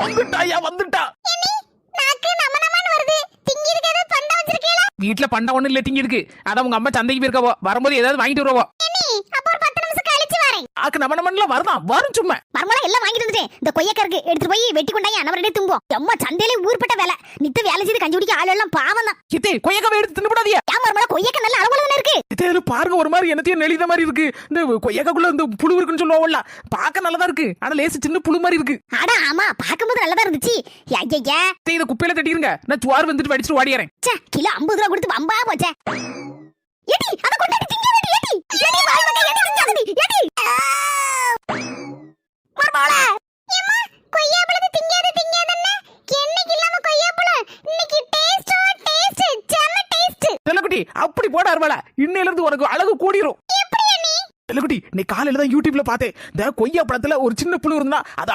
வந்துட்டாயா வந்துட்டா. வீட்டுல பண்டம் ஒண்ணு இல்ல திங்கி இருக்கு. அதான் உங்க அம்மா சந்தைக்கு போயிருக்கவோ, வரும்போது ஏதாவது வாங்கிட்டு வருவோ. ஆக்கு நம்ம நம்மல வரதான் வரும் சும்மா. மர்மலா எல்லாம் வாங்கிட்டு வந்துட்டேன். இந்த கொய்யக்கருக்கு எடுத்துட்டு போய் வெட்டி கொண்டாங்க அனவரே தும்போம். அம்மா சந்தையில ஊர்பட்ட வேலை. நித்த வேலை செய்து கஞ்சி குடிக்க ஆள் எல்லாம் பாவம் தான். கிட்டே கொய்யக்காவை எடுத்து தின்னுடாதீங்க. ஏன் மர்மலா கொய்யக்க நல்ல அளவுல தான இருக்கு. கிட்டே பாருங்க ஒரு மாதிரி என்னத்தையும் நெளித மாதிரி இருக்கு. இந்த கொய்யக்காக்குள்ள இந்த புழு இருக்குன்னு சொல்லுவோம்ல. பார்க்க நல்லதா இருக்கு. ஆனா லேசு சின்ன புழு மாதிரி இருக்கு. அட ஆமா பாக்கும்போது நல்லதா இருந்துச்சு. ஐயா இத குப்பையில தட்டிருங்க. நான் சுவார் வந்துட்டு வடிச்சிட்டு ஓடிறேன். ச்சே கிலோ 50 ரூபாய் கொடுத்து வம்பா போச்சே. ஏடி அத கொண்டாடி திங்காதடி ஏடி. ஏடி வாய் வந்த ஏடி திங்காதடி ஏடி. மர்மலா ஏம்மா கொய்யாப்பழத்தை திங்காதன்னா என்னைக்கு இல்லாம கொய்யாப்பழம் இன்னைக்கு டேஸ்ட் செம டேஸ்ட். செல்லக்குட்டி அப்படி போட அருவாளா. இன்னையில இருந்து உனக்கு அழகு கூடிரும். எப்படியா நீ? செல்லக்குட்டி நீ காலையில தான் யூடியூப்ல பார்த்தேன். இந்த கொய்யா பழத்துல ஒரு சின்ன புழு இருந்தா அது